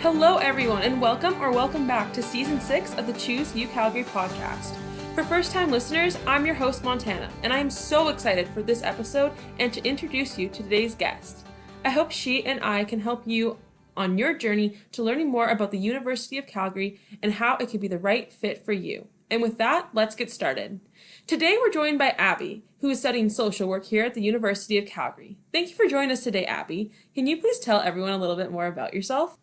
Hello everyone and welcome back to Season 6 of the Choose UCalgary Podcast. For first-time listeners, I'm your host Montana, and I am so excited for this episode and to introduce you to today's guest. I hope she and I can help you on your journey to learning more about the University of Calgary and how it could be the right fit for you. And with that, let's get started. Today we're joined by Abby, who is studying social work here at the University of Calgary. Thank you for joining us today, Abby. Can you please tell everyone a little bit more about yourself?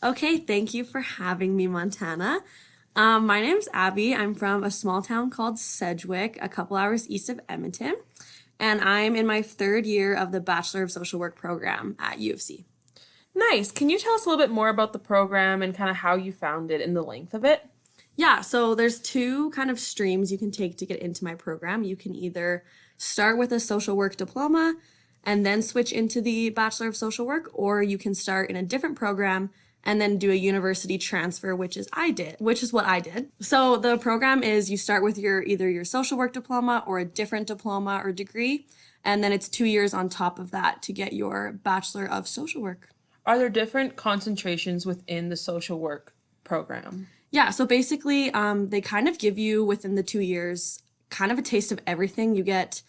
Okay, thank you for having me, Montana. My name's Abby. I'm from a small town called Sedgwick, a couple hours east of Edmonton, and I'm in my third year of the Bachelor of Social Work program at U of C. Nice. Can you tell us a little bit more about the program and kind of how you found it and the length of it? Yeah, so there's two kind of streams you can take to get into my program. You can either start with a social work diploma and then switch into the Bachelor of Social Work, or you can start in a different program and then do a university transfer, which is what I did. So the program is you start with either your social work diploma or a different diploma or degree, and then it's 2 years on top of that to get your Bachelor of Social Work. Are there different concentrations within the social work program? Yeah, so basically they kind of give you within the 2 years kind of a taste of everything. You get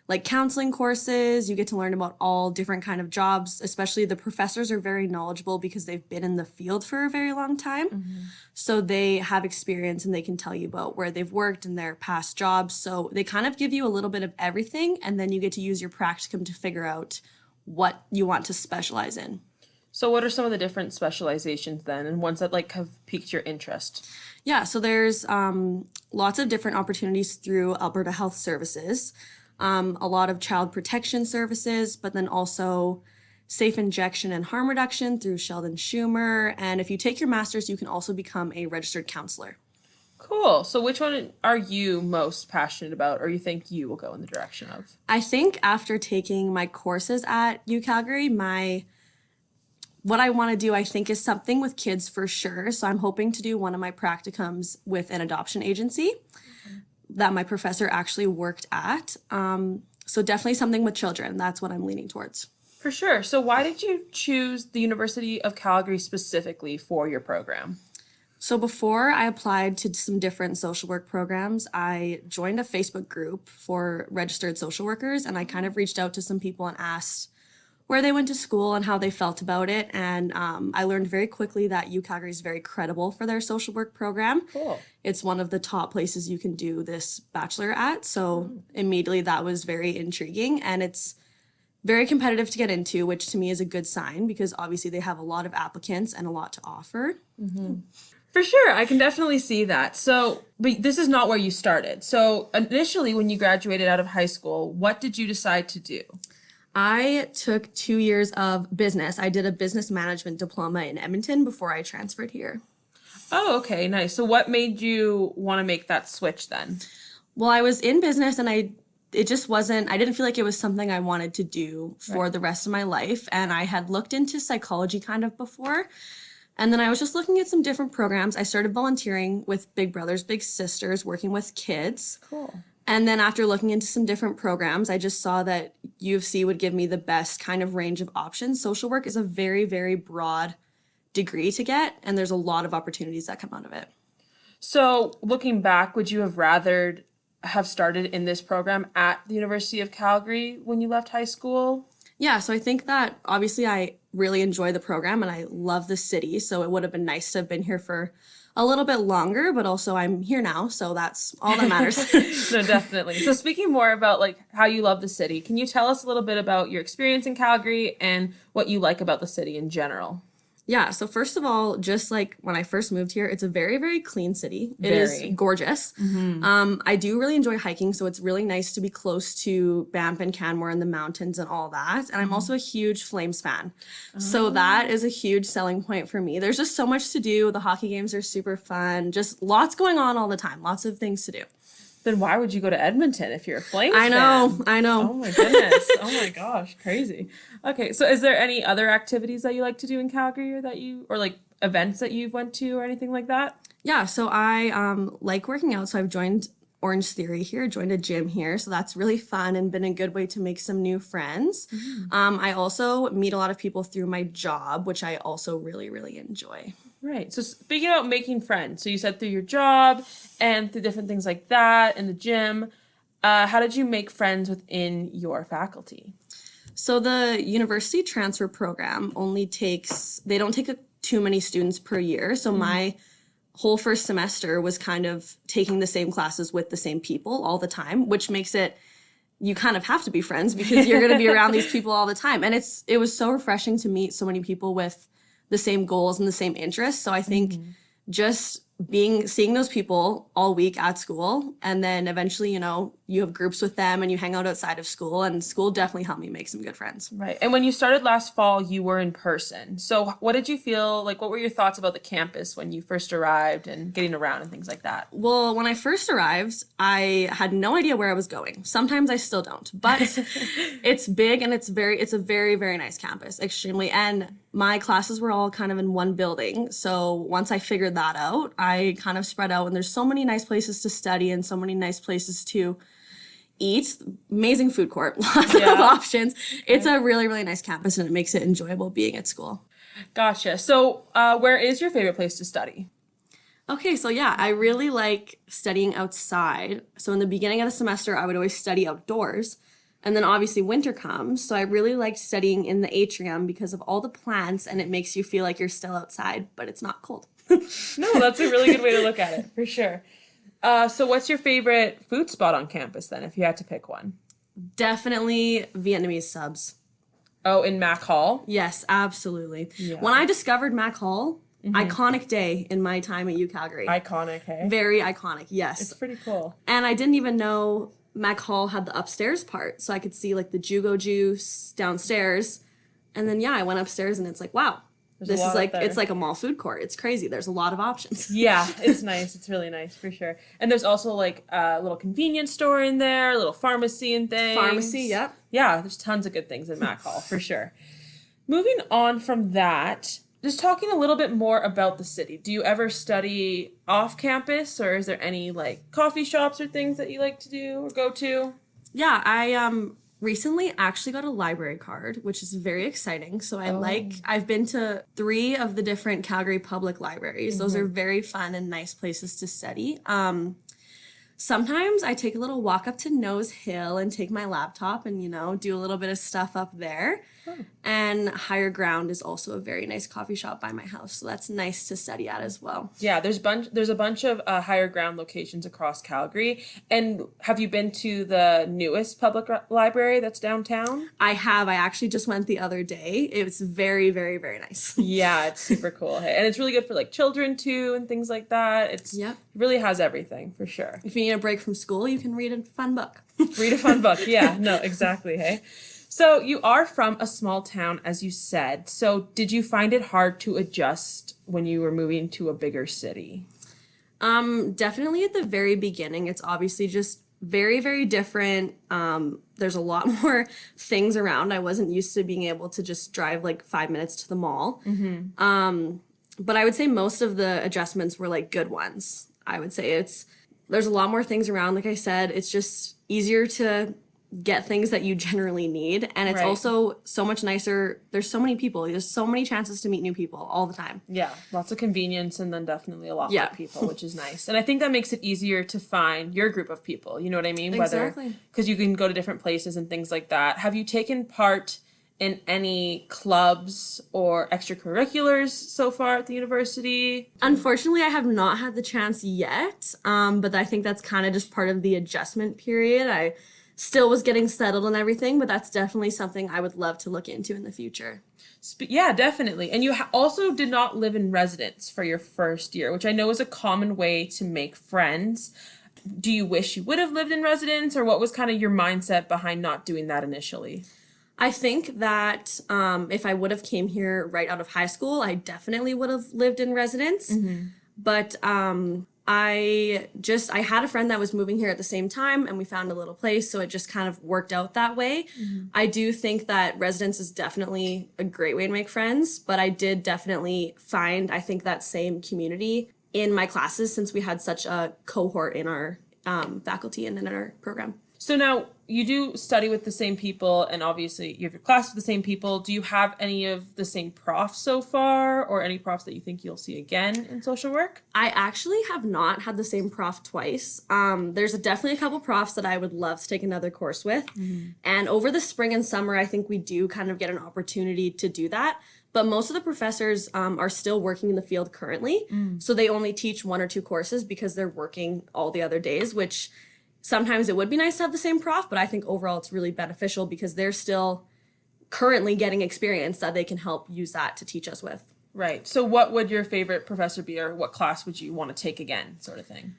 like counseling courses, you get to learn about all different kind of jobs, especially the professors are very knowledgeable because they've been in the field for a very long time. Mm-hmm. So they have experience and they can tell you about where they've worked in their past jobs. So they kind of give you a little bit of everything, and then you get to use your practicum to figure out what you want to specialize in. So what are some of the different specializations then, and ones that like have piqued your interest? Yeah, so there's lots of different opportunities through Alberta Health Services. A lot of child protection services, but then also safe injection and harm reduction through Sheldon Schumer. And if you take your master's, you can also become a registered counselor. Cool. So which one are you most passionate about, or you think you will go in the direction of? I think after taking my courses at UCalgary, what I want to do, I think, is something with kids for sure. So I'm hoping to do one of my practicums with an adoption agency that my professor actually worked at. So definitely something with children. That's what I'm leaning towards. For sure. So why did you choose the University of Calgary specifically for your program? So before I applied to some different social work programs, I joined a Facebook group for registered social workers, and I kind of reached out to some people and asked where they went to school and how they felt about it. And I learned very quickly that UCalgary is very credible for their social work program. Cool. It's one of the top places you can do this bachelor at. So immediately that was very intriguing, and it's very competitive to get into, which to me is a good sign because obviously they have a lot of applicants and a lot to offer. Mm-hmm. For sure. I can definitely see that. So, but this is not where you started. So initially when you graduated out of high school, what did you decide to do? I took 2 years of business. I did a business management diploma in Edmonton before I transferred here. Oh, okay, nice. So what made you want to make that switch then? Well, I was in business and I didn't feel like it was something I wanted to do for the rest of my life. And I had looked into psychology kind of before. And then I was just looking at some different programs. I started volunteering with Big Brothers Big Sisters, working with kids. Cool. And then after looking into some different programs, I just saw that U of C would give me the best kind of range of options. Social work is a very, very broad degree to get, and there's a lot of opportunities that come out of it. So looking back, would you have rather have started in this program at the University of Calgary when you left high school? Yeah, so I think that obviously I really enjoy the program and I love the city, so it would have been nice to have been here for a little bit longer, but also I'm here now, so that's all that matters. No, definitely. So speaking more about like how you love the city, can you tell us a little bit about your experience in Calgary and what you like about the city in general? Yeah, so first of all, just like when I first moved here, it's a very, very clean city. It is gorgeous. Mm-hmm. I do really enjoy hiking, so it's really nice to be close to Banff and Canmore and the mountains and all that. And I'm also a huge Flames fan. So that is a huge selling point for me. There's just so much to do. The hockey games are super fun. Just lots going on all the time. Lots of things to do. Then why would you go to Edmonton if you're a Flames fan? I know. Oh my goodness. Oh my gosh. Crazy. Okay. So is there any other activities that you like to do in Calgary or like events that you've went to or anything like that? Yeah. So I like working out. So I've joined Orange Theory here, joined a gym here. So that's really fun and been a good way to make some new friends. I also meet a lot of people through my job, which I also really, really enjoy. Right. So speaking about making friends, so you said through your job and through different things like that in the gym, how did you make friends within your faculty? So the university transfer program they don't take too many students per year. So my whole first semester was kind of taking the same classes with the same people all the time, which makes it, you kind of have to be friends because you're going to be around these people all the time. And it was so refreshing to meet so many people with the same goals and the same interests. So I think just seeing those people all week at school, and then eventually, you have groups with them and you hang out outside of school, and school definitely helped me make some good friends. Right. And when you started last fall, you were in person. So what did you feel like? What were your thoughts about the campus when you first arrived and getting around and things like that? Well, when I first arrived, I had no idea where I was going. Sometimes I still don't, but it's big and it's a very, very nice campus, extremely. And my classes were all kind of in one building. So once I figured that out, I kind of spread out, and there's so many nice places to study and so many nice places to eat. Amazing food court, lots of options. It's a really, really nice campus, and it makes it enjoyable being at school. Gotcha. So where is your favorite place to study? Okay, so yeah, I really like studying outside. So in the beginning of the semester, I would always study outdoors. And then obviously winter comes, so I really like studying in the atrium because of all the plants, and it makes you feel like you're still outside, but it's not cold. No, that's a really good way to look at it, for sure. So what's your favorite food spot on campus then, if you had to pick one? Definitely Vietnamese subs. Oh, in Mac Hall? Yes, absolutely. Yeah. When I discovered Mac Hall, iconic day in my time at UCalgary. Iconic, hey? Very iconic, yes. It's pretty cool. And I didn't even know Mac Hall had the upstairs part, so I could see like the Jugo Juice downstairs. And then I went upstairs, and it's like, wow. This is like, it's like a mall food court. It's crazy. There's a lot of options. Yeah, it's nice. It's really nice, for sure. And there's also like a little convenience store in there, a little pharmacy and things. Pharmacy, yep. Yeah, there's tons of good things in Mac Hall, for sure. Moving on from that, just talking a little bit more about the city. Do you ever study off campus, or is there any like coffee shops or things that you like to do or go to? Yeah, I recently actually got a library card, which is very exciting. So I've been to 3 of the different Calgary public libraries. Those are very fun and nice places to study. Sometimes I take a little walk up to Nose Hill and take my laptop and, do a little bit of stuff up there. And Higher Ground is also a very nice coffee shop by my house. So that's nice to study at as well. Yeah, there's a bunch of Higher Ground locations across Calgary. And have you been to the newest public library that's downtown? I have. I actually just went the other day. It was very, very, very nice. Yeah, it's super cool. Hey? And it's really good for like children too and things like that. It really has everything, for sure. If you need a break from school, you can read a fun book. Read a fun book. Yeah, no, exactly. Hey. So you are from a small town, as you said. So did you find it hard to adjust when you were moving to a bigger city? Definitely at the very beginning. It's obviously just very, very different. There's a lot more things around. I wasn't used to being able to just drive like 5 minutes to the mall. But I would say most of the adjustments were like good ones. I would say there's a lot more things around. Like I said, it's just easier to get things that you generally need, and it's also so much nicer. There's so many people, there's so many chances to meet new people all the time. Yeah, lots of convenience, and then definitely a lot more people, which is nice. And I think that makes it easier to find your group of people, you know what I mean? Exactly. Because you can go to different places and things like that. Have you taken part in any clubs or extracurriculars so far at the university? Unfortunately, I have not had the chance yet, but I think that's kind of just part of the adjustment period. I still was getting settled and everything, but that's definitely something I would love to look into in the future. Yeah, definitely. And you also did not live in residence for your first year, which I know is a common way to make friends. Do you wish you would have lived in residence, or what was kind of your mindset behind not doing that initially? I think that if I would have came here right out of high school, I definitely would have lived in residence. But I had a friend that was moving here at the same time, and we found a little place, so it just kind of worked out that way. I do think that residence is definitely a great way to make friends, but I did definitely find, I think, that same community in my classes, since we had such a cohort in our faculty and in our program. So now you do study with the same people, and obviously you have your class with the same people. Do you have any of the same profs so far, or any profs that you think you'll see again in social work? I actually have not had the same prof twice. There's definitely a couple profs that I would love to take another course with. And over the spring and summer, I think we do kind of get an opportunity to do that. But most of the professors are still working in the field currently. So they only teach 1 or 2 courses because they're working all the other days, which sometimes it would be nice to have the same prof, but I think overall it's really beneficial because they're still currently getting experience that they can help use that to teach us with. Right. So what would your favorite professor be, or what class would you want to take again, sort of thing?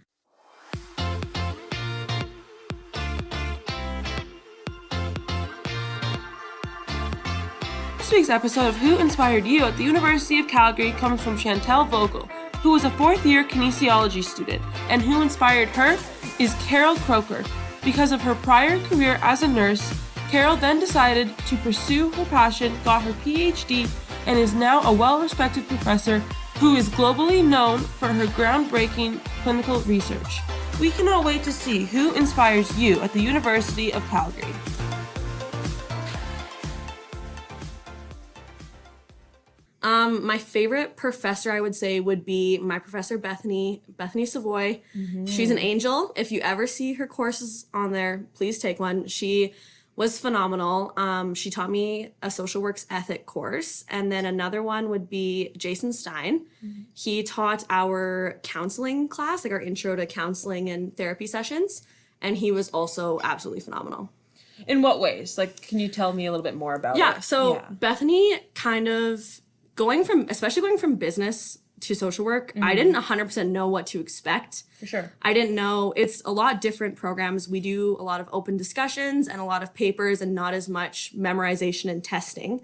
This week's episode of Who Inspired You at the University of Calgary comes from Chantel Vogel, who was a 4th-year kinesiology student, and who inspired her is Carol Croker. Because of her prior career as a nurse, Carol then decided to pursue her passion, got her PhD, and is now a well-respected professor who is globally known for her groundbreaking clinical research. We cannot wait to see who inspires you at the University of Calgary. My favorite professor, I would say, would be my professor, Bethany Savoy. She's an angel. If you ever see her courses on there, please take one. She was phenomenal. She taught me a social works ethic course. And then another one would be Jason Stein. He taught our counseling class, like our intro to counseling and therapy sessions. And he was also absolutely phenomenal. In what ways? Like, can you tell me a little bit more about it? So Bethany kind of going from business to social work, I didn't 100% know what to expect. For sure. I didn't know. It's a lot different programs. We do a lot of open discussions and a lot of papers and not as much memorization and testing.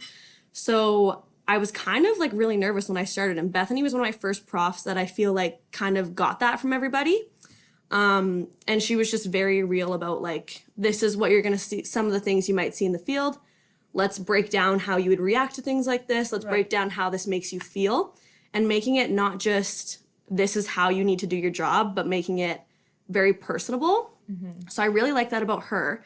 So I was kind of like really nervous when I started. And Bethany was one of my first profs that I feel like kind of got that from everybody. And she was just very real about like, this is what you're going to see, some of the things you might see in the field. Let's break down how you would react to things like this. Let's break down how this makes you feel, and making it not just this is how you need to do your job, but making it very personable. So I really like that about her.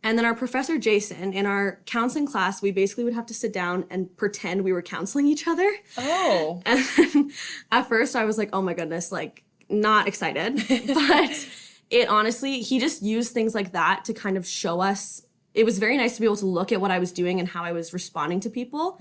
And then our professor, Jason, in our counseling class, we basically would have to sit down and pretend we were counseling each other. Oh. And then at first I was like, oh my goodness, like not excited. But it honestly, he just used things like that to kind of show us. It was very nice to be able to look at what I was doing and how I was responding to people,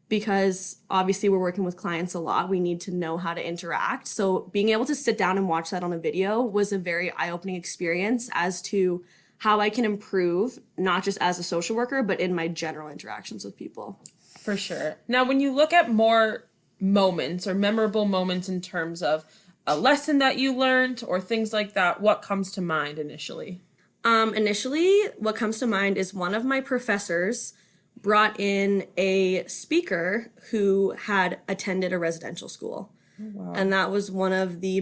because obviously we're working with clients a lot. We need to know how to interact. So being able to sit down and watch that on a video was a very eye-opening experience as to how I can improve, not just as a social worker, but in my general interactions with people. For sure. Now, when you look at more moments or memorable moments in terms of a lesson that you learned or things like that, what comes to mind initially? Initially, what comes to mind is one of my professors brought in a speaker who had attended a residential school. Oh, wow. And that was one of the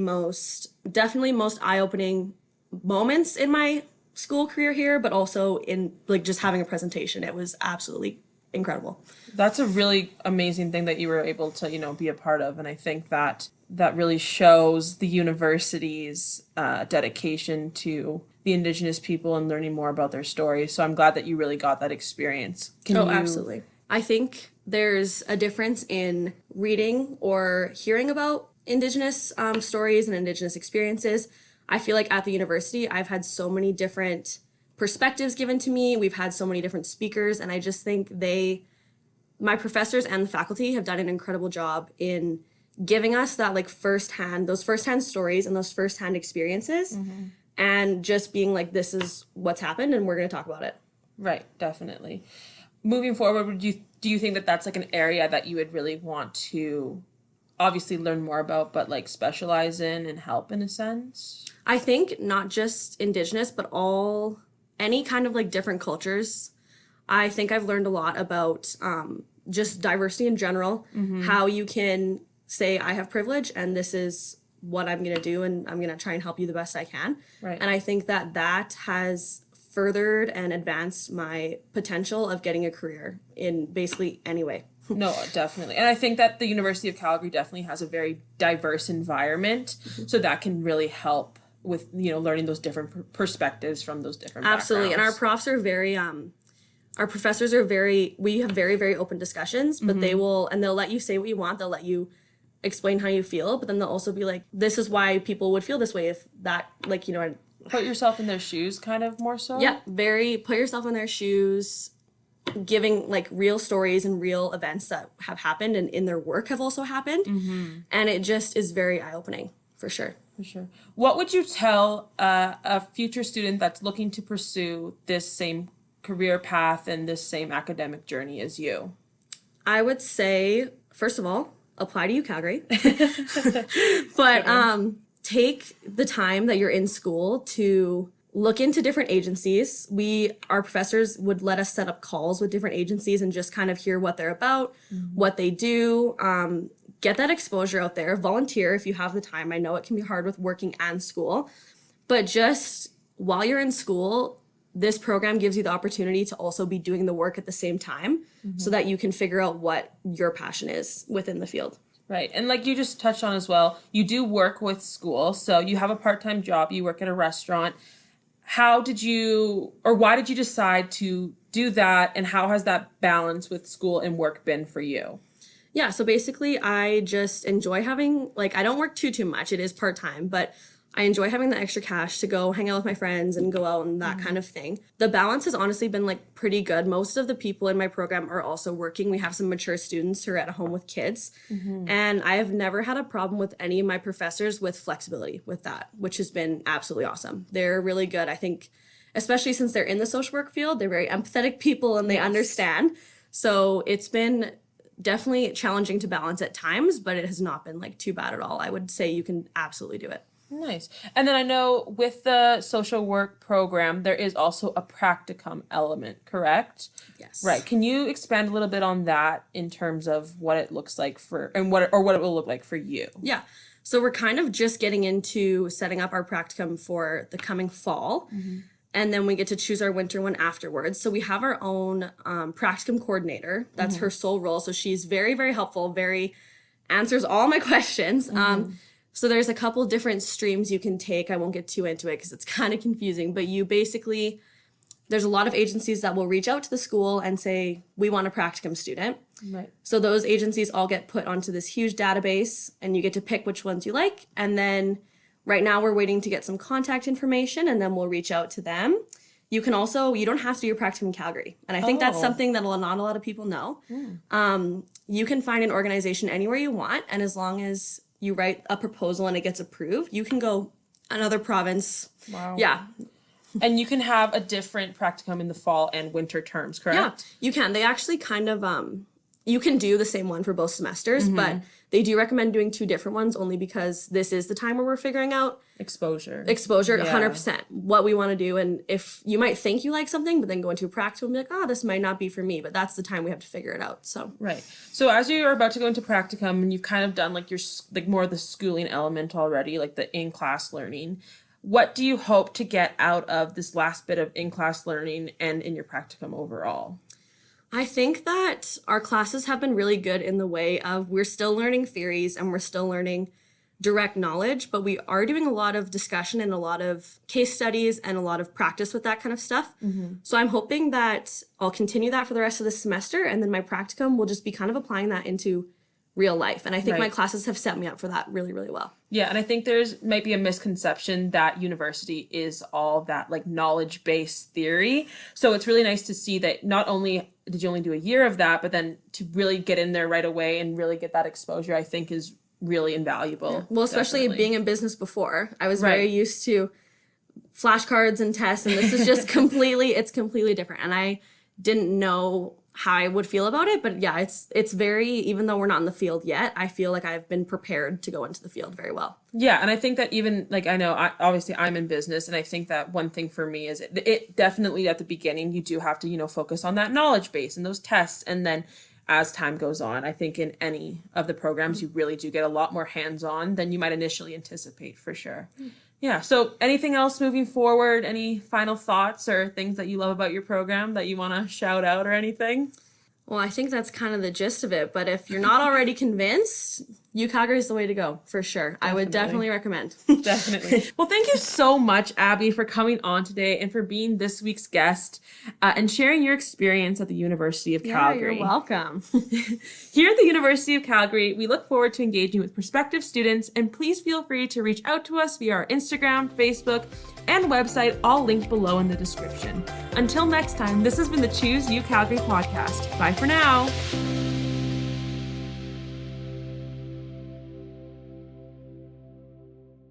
definitely most eye-opening moments in my school career here, but also in like just having a presentation. It was absolutely incredible. That's a really amazing thing that you were able to, be a part of. And I think that really shows the university's dedication to the Indigenous people and learning more about their stories. So I'm glad that you really got that experience. Absolutely. I think there's a difference in reading or hearing about Indigenous stories and Indigenous experiences. I feel like at the university, I've had so many different perspectives given to me. We've had so many different speakers, and I just think my professors and the faculty have done an incredible job in giving us that like those firsthand stories and those firsthand experiences, and just being like, this is what's happened and we're going to talk about it. Right, definitely. Moving forward, do you think that that's like an area that you would really want to obviously learn more about, but like specialize in and help in a sense? I think not just Indigenous, but any kind of like different cultures. I think I've learned a lot about just diversity in general, how you can say, I have privilege and this is what I'm going to do, and I'm going to try and help you the best I can. Right. And I think that has furthered and advanced my potential of getting a career in basically any way. No, definitely. And I think that the University of Calgary definitely has a very diverse environment. So that can really help with, learning those different perspectives from those different Absolutely. backgrounds. And our profs are very, our professors are we have very, very open discussions, but they'll let you say what you want. They'll let you explain how you feel, but then they'll also be like, this is why people would feel this way if that, Put yourself in their shoes, kind of more so? Yeah, put yourself in their shoes, giving real stories and real events that have happened and in their work have also happened. And it just is very eye-opening, for sure. For sure. What would you tell a future student that's looking to pursue this same career path and this same academic journey as you? I would say, first of all, apply to UCalgary. But take the time that you're in school to look into different agencies. Our professors would let us set up calls with different agencies and just kind of hear what they're about, what they do, get that exposure out there, volunteer if you have the time. I know it can be hard with working and school, but just while you're in school, this program gives you the opportunity to also be doing the work at the same time so that you can figure out what your passion is within the field. Right. And like you just touched on as well, you do work with school. So you have a part-time job, you work at a restaurant. Why did you decide to do that? And how has that balance with school and work been for you? Yeah. So basically I just enjoy having, I don't work too much. It is part-time, but I enjoy having the extra cash to go hang out with my friends and go out and that kind of thing. The balance has honestly been pretty good. Most of the people in my program are also working. We have some mature students who are at home with kids. And I have never had a problem with any of my professors with flexibility with that, which has been absolutely awesome. They're really good. I think, especially since they're in the social work field, they're very empathetic people and they understand. So it's been definitely challenging to balance at times, but it has not been too bad at all. I would say you can absolutely do it. Nice. And then I know with the social work program, there is also a practicum element, correct? Yes. Right. Can you expand a little bit on that in terms of what it looks like what it will look like for you? Yeah. So we're kind of just getting into setting up our practicum for the coming fall. And then we get to choose our winter one afterwards. So we have our own practicum coordinator. That's her sole role. So she's very, very helpful, answers all my questions. So there's a couple different streams you can take. I won't get too into it because it's kind of confusing, but there's a lot of agencies that will reach out to the school and say, we want a practicum student. Right. So those agencies all get put onto this huge database and you get to pick which ones you like. And then right now we're waiting to get some contact information and then we'll reach out to them. You don't have to do your practicum in Calgary. And I think that's something that not a lot of people know. You can find an organization anywhere you want. And as long as you write a proposal and it gets approved, you can go another province. Wow. Yeah. And you can have a different practicum in the fall and winter terms, correct? Yeah, you can. They actually kind of, you can do the same one for both semesters, but they do recommend doing two different ones only because this is the time where we're figuring out exposure, 100%, what we want to do. And if you might think you like something, but then go into a practicum and be like, this might not be for me, but that's the time we have to figure it out. So right. So as you're about to go into practicum and you've kind of done your more of the schooling element already, the in-class learning, what do you hope to get out of this last bit of in-class learning and in your practicum overall? I think that our classes have been really good in the way of we're still learning theories and we're still learning direct knowledge, but we are doing a lot of discussion and a lot of case studies and a lot of practice with that kind of stuff. So I'm hoping that I'll continue that for the rest of the semester and then my practicum will just be kind of applying that into real life. And I think my classes have set me up for that really, really well. Yeah, and I think might be a misconception that university is all that knowledge-based theory. So it's really nice to see that not only did you only do a year of that, but then to really get in there right away and really get that exposure, I think is really invaluable. Yeah. Well, especially being in business before, I was very used to flashcards and tests, and this is just completely different. And I didn't know how I would feel about it, but yeah, it's very, even though we're not in the field yet, I feel like I've been prepared to go into the field very well. Yeah, and I think that even I know obviously I'm in business, and I think that one thing for me is it definitely at the beginning you do have to focus on that knowledge base and those tests, and then as time goes on, I think in any of the programs you really do get a lot more hands-on than you might initially anticipate, for sure. Yeah, so anything else moving forward? Any final thoughts or things that you love about your program that you want to shout out or anything? Well, I think that's kind of the gist of it, but if you're not already convinced, UCalgary is the way to go, for sure. I would definitely recommend. Definitely. Well, thank you so much, Abby, for coming on today and for being this week's guest and sharing your experience at the University of Calgary. You're welcome. Here at the University of Calgary, we look forward to engaging with prospective students, and please feel free to reach out to us via our Instagram, Facebook, and website, all linked below in the description. Until next time, this has been the Choose UCalgary podcast. Bye for now.